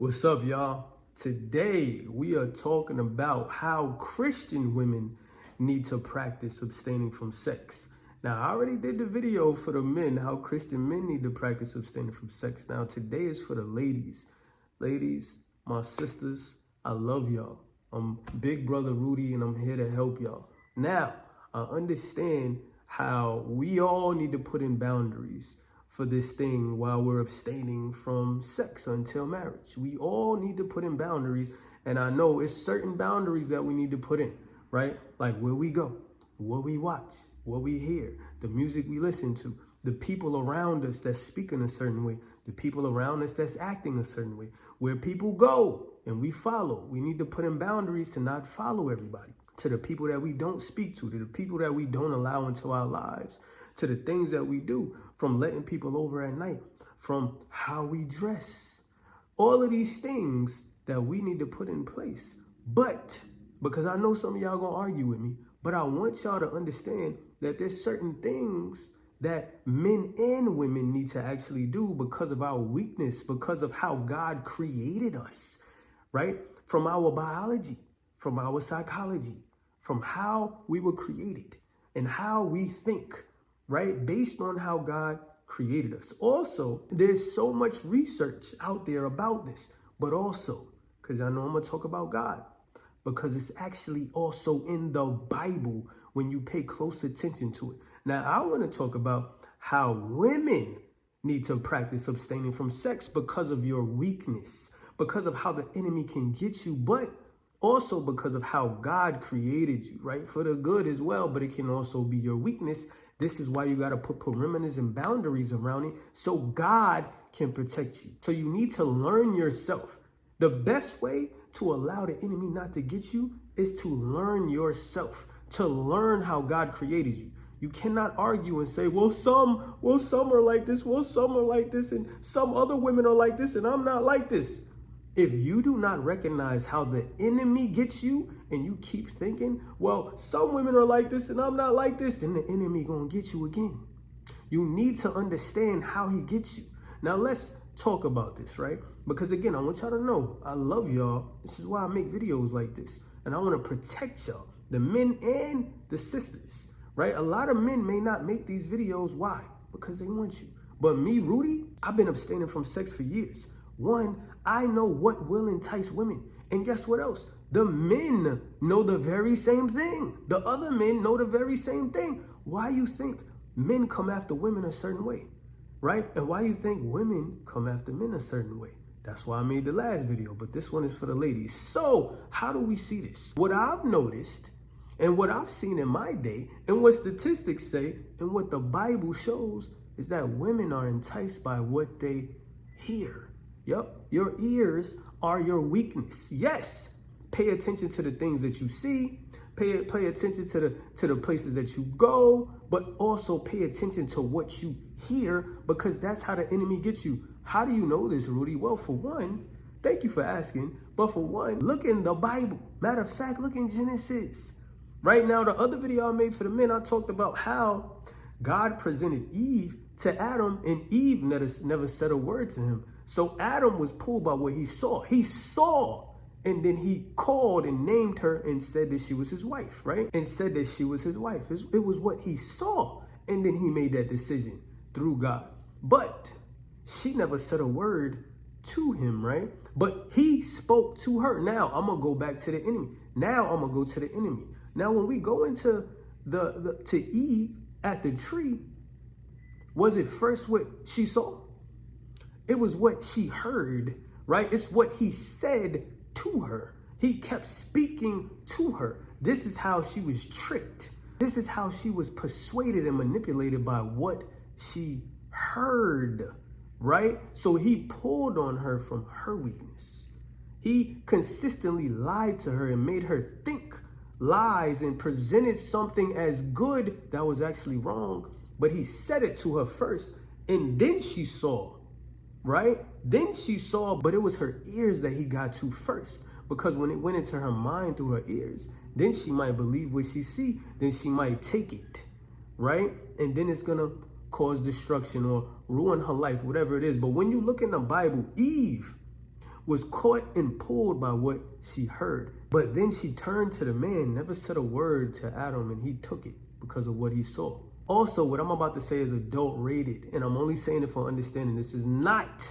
What's up, y'all? Today we are talking about how Christian women need to practice abstaining from sex. Now, I already did the video for the men, how Christian men need to practice abstaining from sex. Now, today is for the ladies. Ladies, my sisters, I love y'all. I'm Big Brother Rudy and I'm here to help y'all. Now, I understand how we all need to put in boundaries for this thing while we're abstaining from sex until marriage. We all need to put in boundaries, and I know it's certain boundaries that we need to put in, right? Like where we go, what we watch, what we hear, the music we listen to, the people around us that speak in a certain way, the people around us that's acting a certain way, where people go and we follow. We need to put in boundaries to not follow everybody, to the people that we don't speak to the people that we don't allow into our lives, to the things that we do, from letting people over at night, from how we dress, all of these things that we need to put in place. But because I know some of y'all gonna argue with me, but I want y'all to understand that there's certain things that men and women need to actually do because of our weakness, because of how God created us, right? From our biology, from our psychology, from how we were created and how we think, right? Based on how God created us. Also, there's so much research out there about this, but also, because I know I'm gonna talk about God, because it's actually also in the Bible when you pay close attention to it. Now, I want to talk about how women need to practice abstaining from sex because of your weakness, because of how the enemy can get you, but also because of how God created you, right? For the good as well, but it can also be your weakness. This is why you got to put perimeters and boundaries around it so God can protect you. So you need to learn yourself. The best way to allow the enemy not to get you is to learn yourself, to learn how God created you. You cannot argue and say, well, some are like this, some are like this, and some other women are like this, and I'm not like this. If you do not recognize how the enemy gets you and you keep thinking, well, some women are like this and I'm not like this, then the enemy gonna get you again. You need to understand how he gets you. Now let's talk about this, right? Because again, I want y'all to know, I love y'all. This is why I make videos like this. And I want to protect y'all, the men and the sisters, right? A lot of men may not make these videos. Why? Because they want you. But me, Rudy, I've been abstaining from sex for years. One, I know what will entice women. And guess what else? The men know the very same thing. The other men know the very same thing. Why you think men come after women a certain way, right? And why you think women come after men a certain way? That's why I made the last video, but this one is for the ladies. So how do we see this? What I've noticed and what I've seen in my day and what statistics say and what the Bible shows is that women are enticed by what they hear. Yep, your ears are your weakness. Yes, pay attention to the things that you see. Pay attention to the places that you go, but also pay attention to what you hear, because that's how the enemy gets you. How do you know this, Rudy? Well, for one, thank you for asking, but for one, look in the Bible. Matter of fact, look in Genesis. Right now, the other video I made for the men, I talked about how God presented Eve to Adam, and Eve never said a word to him. So Adam was pulled by what he saw. He saw, and then he called and named her and said that she was his wife, right? And said that she was his wife. It was what he saw, and then he made that decision through God. But she never said a word to him, right? But he spoke to her. Now, I'm going to go back to the enemy. Now, I'm going to go to the enemy. Now, when we go into to Eve at the tree, was it first what she saw? It was what she heard, right? It's what he said to her. He kept speaking to her. This is how she was tricked. This is how she was persuaded and manipulated by what she heard, right? So he pulled on her from her weakness. He consistently lied to her and made her think lies and presented something as good that was actually wrong. But he said it to her first, and then she saw. Right? Then she saw, but it was her ears that he got to first, because when it went into her mind through her ears, then she might believe what she see, then she might take it, right? And then it's gonna cause destruction or ruin her life, whatever it is. But when you look in the Bible, Eve was caught and pulled by what she heard. But then she turned to the man, never said a word to Adam, and he took it because of what he saw. Also, what I'm about to say is adult rated, and I'm only saying it for understanding. This is not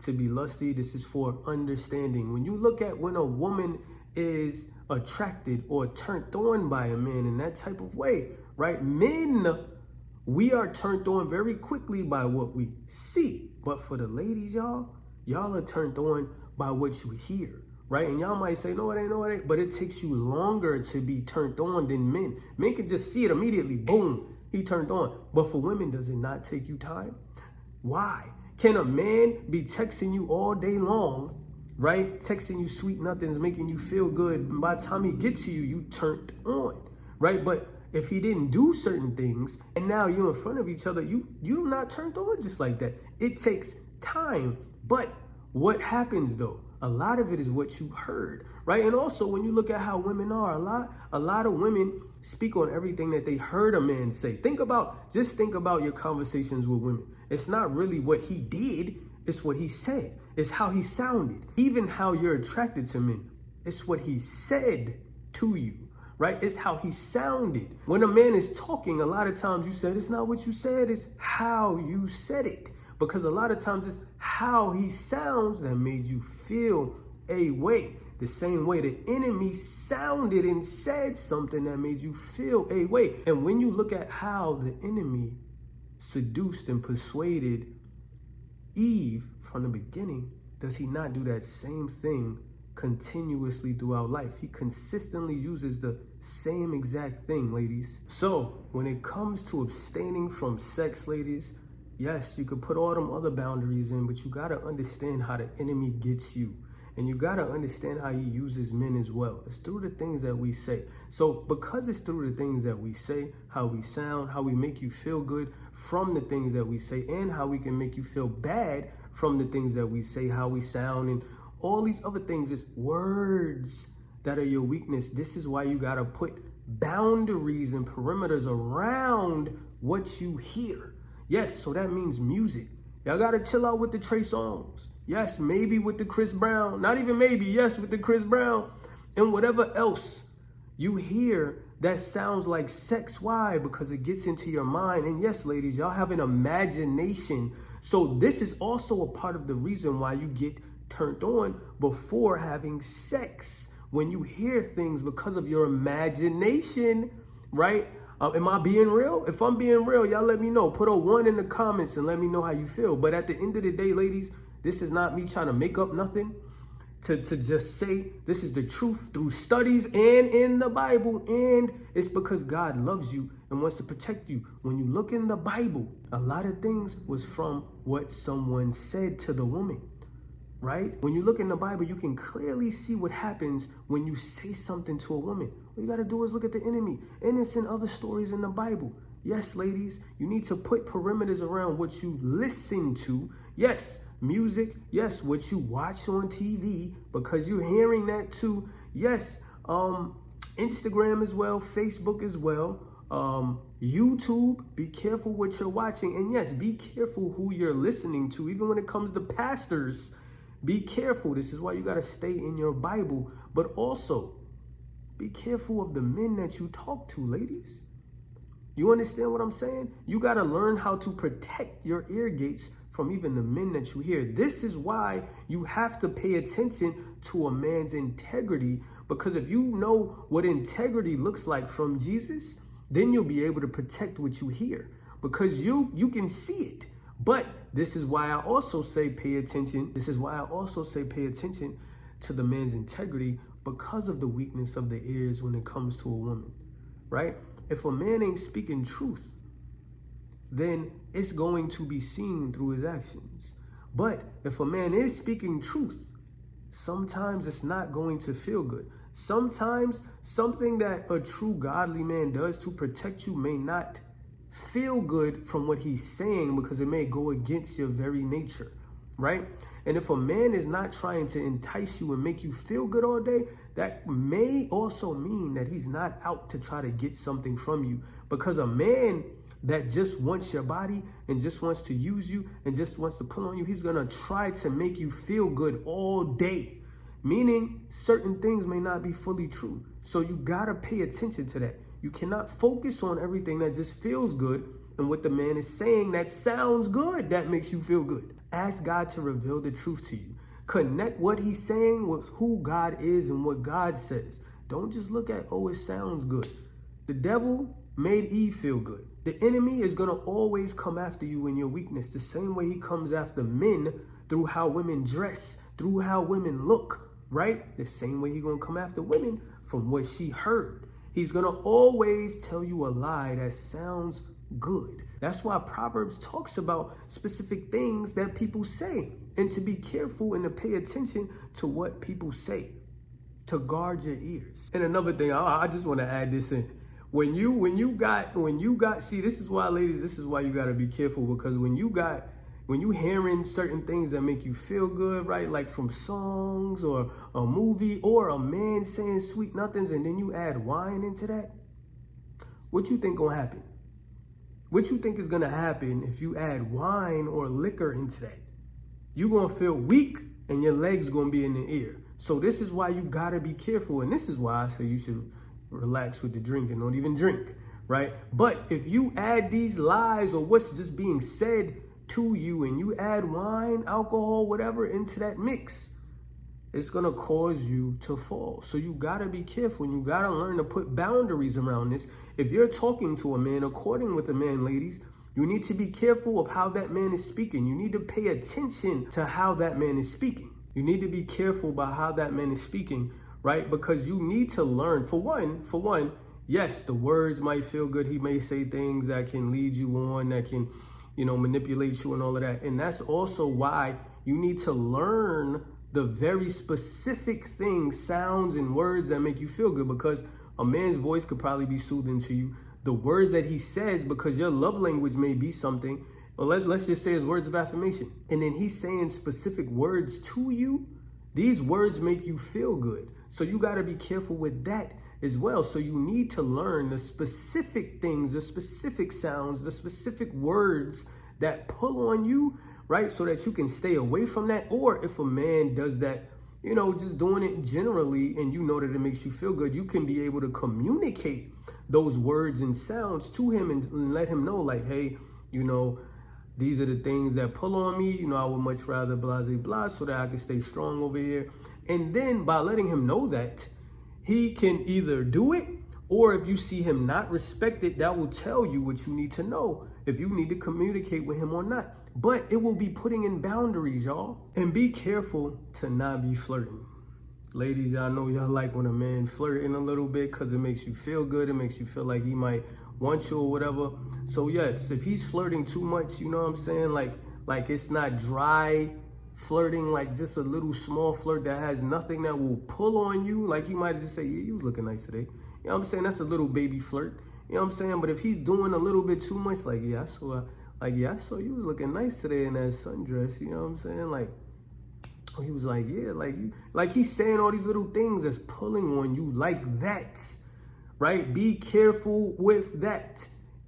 to be lusty. This is for understanding. When you look at when a woman is attracted or turned on by a man in that type of way, right? Men, we are turned on very quickly by what we see. But for the ladies, y'all are turned on by what you hear, right? And y'all might say, no, it ain't. But it takes you longer to be turned on than men. Men can just see it immediately. Boom, he turned on. But for women, does it not take you time? Why? Can a man be texting you all day long, right? Texting you sweet nothings, making you feel good. And by the time he gets to you, you turned on, right? But if he didn't do certain things and now you're in front of each other, you're not turned on just like that. It takes time. But what happens though? A lot of it is what you heard, right? And also when you look at how women are, a lot of women speak on everything that they heard a man say. Just think about your conversations with women. It's not really what he did, it's what he said. It's how he sounded. Even how you're attracted to men, it's what he said to you, right? It's how he sounded. When a man is talking, a lot of times you said, it's not what you said, it's how you said it. Because a lot of times it's how he sounds that made you feel a way. The same way the enemy sounded and said something that made you feel a way. And when you look at how the enemy seduced and persuaded Eve from the beginning, does he not do that same thing continuously throughout life? He consistently uses the same exact thing, ladies. So when it comes to abstaining from sex, ladies, yes, you could put all them other boundaries in, but you got to understand how the enemy gets you. And you got to understand how he uses men as well. It's through the things that we say. So because it's through the things that we say, how we sound, how we make you feel good from the things that we say, and how we can make you feel bad from the things that we say, how we sound, and all these other things is words that are your weakness. This is why you got to put boundaries and perimeters around what you hear. Yes, so that means music. Y'all got to chill out with the Trey Songz. Yes, maybe with the Chris Brown. Not even maybe, yes, with the Chris Brown. And whatever else you hear that sounds like sex. Why? Because it gets into your mind. And yes, ladies, y'all have an imagination. So this is also a part of the reason why you get turned on before having sex. When you hear things because of your imagination, right? Am I being real? If I'm being real, y'all let me know. Put a 1 in the comments and let me know how you feel. But at the end of the day, ladies, this is not me trying to make up nothing to just say this is the truth through studies and in the Bible. And it's because God loves you and wants to protect you. When you look in the Bible, a lot of things was from what someone said to the woman, right? When you look in the Bible, you can clearly see what happens when you say something to a woman. All you got to do is look at the enemy. And it's in other stories in the Bible. Yes, ladies, you need to put perimeters around what you listen to. Yes, music. Yes, what you watch on TV, because you're hearing that too. Yes, Instagram as well, Facebook as well, YouTube. Be careful what you're watching. And yes, be careful who you're listening to. Even when it comes to pastors, be careful. This is why you got to stay in your Bible. But also, be careful of the men that you talk to, ladies. You understand what I'm saying? You got to learn how to protect your ear gates from even the men that you hear. This is why you have to pay attention to a man's integrity, because if you know what integrity looks like from Jesus, then you'll be able to protect what you hear, because you can see it. But this is why I also say pay attention. This is why I also say pay attention to the man's integrity, because of the weakness of the ears when it comes to a woman, right? If a man ain't speaking truth, then it's going to be seen through his actions. But if a man is speaking truth, sometimes it's not going to feel good. Sometimes something that a true godly man does to protect you may not feel good from what he's saying, because it may go against your very nature, right? And if a man is not trying to entice you and make you feel good all day, that may also mean that he's not out to try to get something from you, because a man that just wants your body and just wants to use you and just wants to pull on you, he's going to try to make you feel good all day. Meaning certain things may not be fully true. So you got to pay attention to that. You cannot focus on everything that just feels good and what the man is saying that sounds good, that makes you feel good. Ask God to reveal the truth to you. Connect what he's saying with who God is and what God says. Don't just look at, oh, it sounds good. The devil made Eve feel good. The enemy is going to always come after you in your weakness, the same way he comes after men through how women dress, through how women look, right? The same way he's going to come after women from what she heard. He's going to always tell you a lie that sounds good. That's why Proverbs talks about specific things that people say, and to be careful and to pay attention to what people say, to guard your ears. And another thing, I just want to add this in. When you got, see, this is why, ladies, this is why you got to be careful, because when you hearing certain things that make you feel good, right? Like from songs or a movie or a man saying sweet nothings, and then you add wine into that, what you think gonna happen? What you think is gonna happen if you add wine or liquor into that? You're gonna feel weak and your legs gonna be in the air. So this is why you gotta be careful, and this is why I say you should relax with the drink and don't even drink, right? But if you add these lies or what's just being said to you and you add wine, alcohol, whatever into that mix, it's gonna cause you to fall. So you gotta be careful, and you gotta learn to put boundaries around this. If you're talking to a man, according with a man, ladies, you need to be careful of how that man is speaking. You need to pay attention to how that man is speaking. You need to be careful about how that man is speaking, right? Because you need to learn, for one, yes, the words might feel good. He may say things that can lead you on, that can, manipulate you and all of that. And that's also why you need to learn the very specific things, sounds and words that make you feel good, because a man's voice could probably be soothing to you. The words that he says, because your love language may be something, or let's just say his words of affirmation. And then he's saying specific words to you. These words make you feel good. So you got to be careful with that as well. So you need to learn the specific things, the specific sounds, the specific words that pull on you, right? So that you can stay away from that. Or if a man does that, just doing it generally, and you know that it makes you feel good, you can be able to communicate those words and sounds to him and let him know, like, hey, these are the things that pull on me. I would much rather blah, blah, blah, so that I can stay strong over here. And then by letting him know that, he can either do it, or if you see him not respect it, that will tell you what you need to know, if you need to communicate with him or not. But it will be putting in boundaries, y'all. And be careful to not be flirting. Ladies, y'all know y'all like when a man flirting a little bit, because it makes you feel good. It makes you feel like he might want you or whatever. So yes, if he's flirting too much, you know what I'm saying? Like it's not dry flirting, like just a little small flirt that has nothing that will pull on you. Like he might just say, yeah, you was looking nice today. You know what I'm saying? That's a little baby flirt. You know what I'm saying? But if he's doing a little bit too much, like, I saw you was looking nice today in that sundress. You know what I'm saying? Like, he was like, yeah, like he's saying all these little things that's pulling on you like that, right? Be careful with that.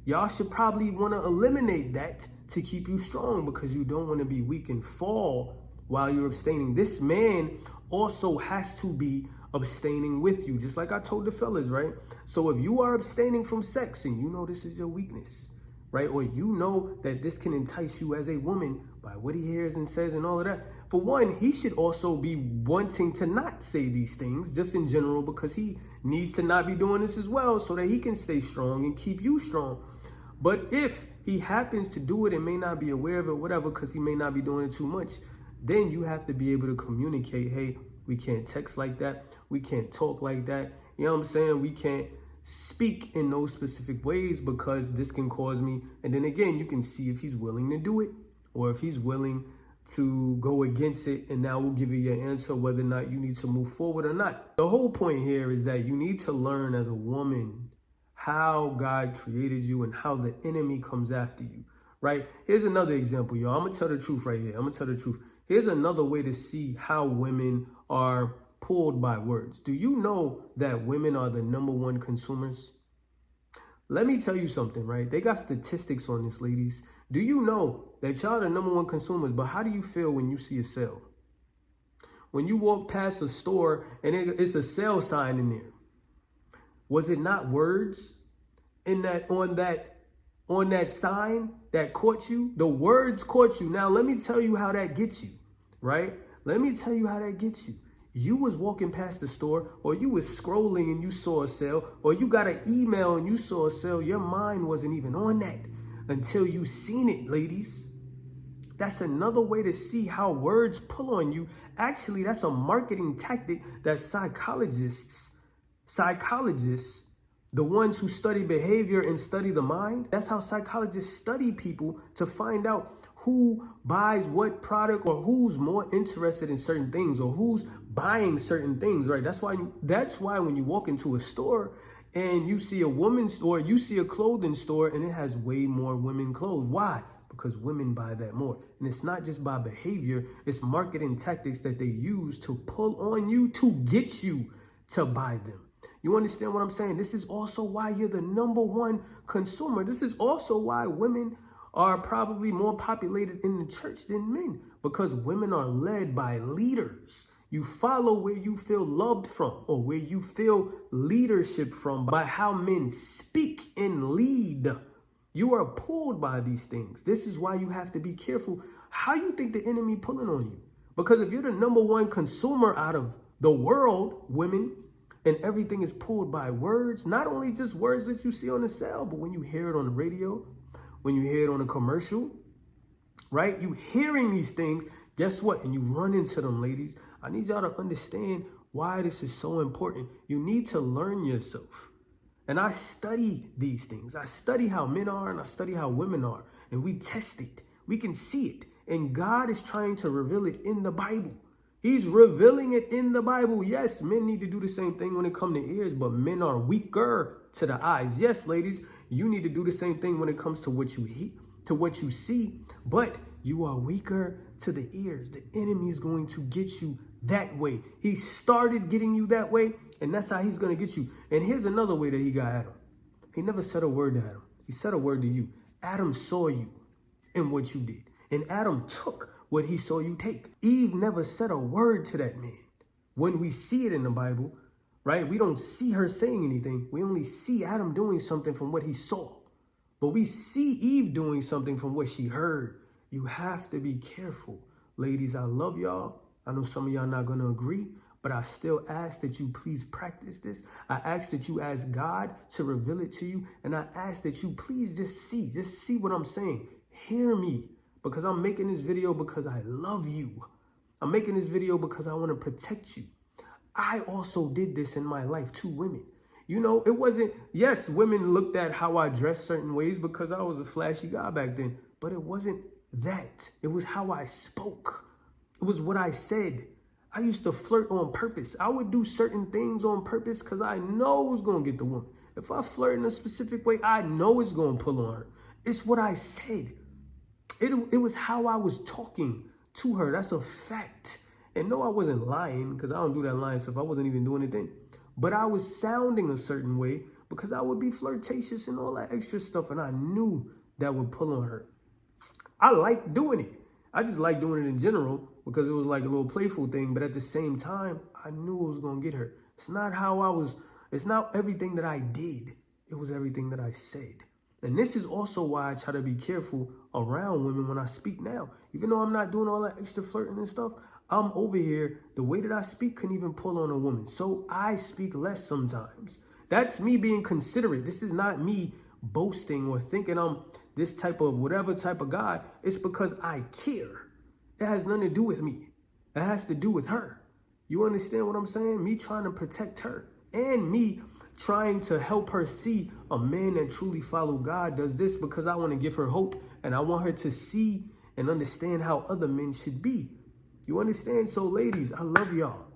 Y'all should probably want to eliminate that to keep you strong, because you don't want to be weak and fall while you're abstaining. This man also has to be abstaining with you, just like I told the fellas, right? So if you are abstaining from sex and you know this is your weakness, right? Or you know that this can entice you as a woman by what he hears and says and all of that. For one, he should also be wanting to not say these things just in general, because he needs to not be doing this as well, so that he can stay strong and keep you strong. But if he happens to do it and may not be aware of it, whatever, because he may not be doing it too much, then you have to be able to communicate, hey, we can't text like that. We can't talk like that. You know what I'm saying? We can't speak in those specific ways, because this can cause me. And then again, you can see if he's willing to do it, or if he's willing to go against it, and now we'll give you your answer whether or not you need to move forward or not. The whole point here is that you need to learn as a woman how God created you and how the enemy comes after you, right? Here's another example, y'all. I'm gonna tell the truth right here. I'm gonna tell the truth. Here's another way to see how women are pulled by words. Do you know that women are the #1 consumers? Let me tell you something, right? They got statistics on this, ladies. Do you know that y'all are the #1 consumers, but how do you feel when you see a sale? When you walk past a store and it's a sale sign in there, was it not words in that on that sign that caught you? The words caught you. Now let me tell you how that gets you, right? Let me tell you how that gets you. You was walking past the store, or you was scrolling and you saw a sale, or you got an email and you saw a sale. Your mind wasn't even on that until you seen it, ladies. That's another way to see how words pull on you. Actually, that's a marketing tactic that psychologists, the ones who study behavior and study the mind, that's how psychologists study people to find out who buys what product, or who's more interested in certain things, or who's buying certain things, right? That's why when you walk into a store and you see a woman's store, you see a clothing store and it has way more women clothes. Why? Because women buy that more. And it's not just by behavior, it's marketing tactics that they use to pull on you to get you to buy them. You understand what I'm saying? This is also why you're the #1 consumer. This is also why women are probably more populated in the church than men, because women are led by leaders. You follow where you feel loved from, or where you feel leadership from, by how men speak and lead. You are pulled by these things. This is why you have to be careful how you think the enemy pulling on you. Because if you're the #1 consumer out of the world, women, and everything is pulled by words, not only just words that you see on the sale, but when you hear it on the radio, when you hear it on a commercial, right? You hearing these things, guess what? And you run into them, ladies. I need y'all to understand why this is so important. You need to learn yourself. And I study these things. I study how men are and I study how women are. And we test it. We can see it. And God is trying to reveal it in the Bible. He's revealing it in the Bible. Yes, men need to do the same thing when it comes to ears, but men are weaker to the eyes. Yes, ladies, you need to do the same thing when it comes to what you hear, to what you see, but you are weaker to the ears. The enemy is going to get you that way. He started getting you that way, and that's how he's going to get you. And here's another way that he got Adam. He never said a word to Adam. He said a word to you. Adam saw you and what you did, and Adam took what he saw you take. Eve never said a word to that man. When we see it in the Bible, right, we don't see her saying anything. We only see Adam doing something from what he saw. But we see Eve doing something from what she heard. You have to be careful. Ladies, I love y'all. I know some of y'all not going to agree, but I still ask that you please practice this. I ask that you ask God to reveal it to you. And I ask that you please just see what I'm saying. Hear me, because I'm making this video because I love you. I'm making this video because I want to protect you. I also did this in my life to women. You know, it wasn't, yes, women looked at how I dressed certain ways because I was a flashy guy back then, but it wasn't that. It was how I spoke. It was what I said. I used to flirt on purpose. I would do certain things on purpose because I know it was going to get the woman. If I flirt in a specific way, I know it's going to pull on her. It's what I said. It was how I was talking to her. That's a fact. And no, I wasn't lying, because I don't do that lying stuff. I wasn't even doing anything. But I was sounding a certain way because I would be flirtatious and all that extra stuff. And I knew that would pull on her. I like doing it. I just like doing it in general because it was like a little playful thing. But at the same time, I knew it was going to get her. It's not it's not everything that I did. It was everything that I said. And this is also why I try to be careful around women when I speak now. Even though I'm not doing all that extra flirting and stuff, I'm over here. The way that I speak can even pull on a woman. So I speak less sometimes. That's me being considerate. This is not me boasting or thinking I'm this type of whatever type of guy. It's because I care. It has nothing to do with me. It has to do with her. You understand what I'm saying? Me trying to protect her and me trying to help her see a man that truly follow God does this because I want to give her hope and I want her to see and understand how other men should be. You understand? So ladies, I love y'all.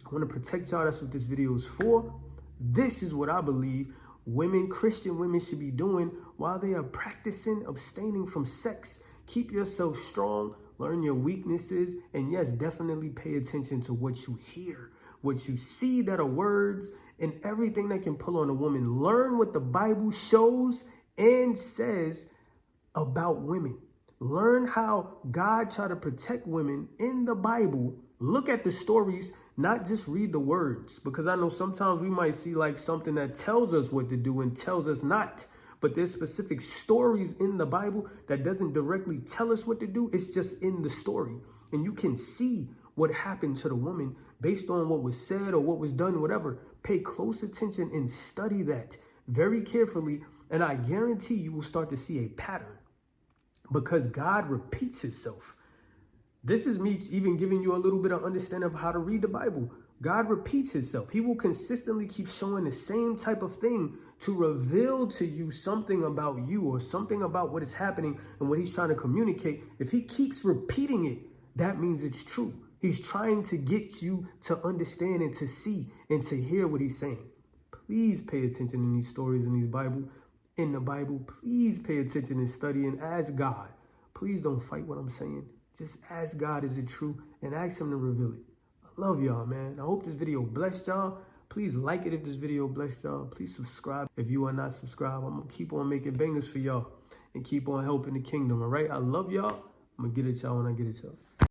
I want to protect y'all. That's what this video is for. This is what I believe women, Christian women, should be doing while they are practicing abstaining from sex. Keep yourself strong, learn your weaknesses, and yes, definitely pay attention to what you hear what you see that are words, and everything that can pull on a woman. Learn what the Bible shows and says about women. Learn how God tried to protect women in the Bible. Look at the stories, not just read the words, because I know sometimes we might see like something that tells us what to do and tells us not. But there's specific stories in the Bible that doesn't directly tell us what to do. It's just in the story. And you can see what happened to the woman based on what was said or what was done, whatever. Pay close attention and study that very carefully. And I guarantee you will start to see a pattern, because God repeats himself. This is me even giving you a little bit of understanding of how to read the Bible. God repeats himself. He will consistently keep showing the same type of thing to reveal to you something about you or something about what is happening and what he's trying to communicate. If he keeps repeating it, that means it's true. He's trying to get you to understand and to see and to hear what he's saying. Please pay attention in these stories in the Bible. Please pay attention and study and ask God. Please don't fight what I'm saying. Just ask God, is it true? And ask him to reveal it. I love y'all, man. I hope this video blessed y'all. Please like it if this video blessed y'all. Please subscribe if you are not subscribed. I'm going to keep on making bangers for y'all and keep on helping the kingdom, all right? I love y'all. I'm going to get at y'all when I get at y'all.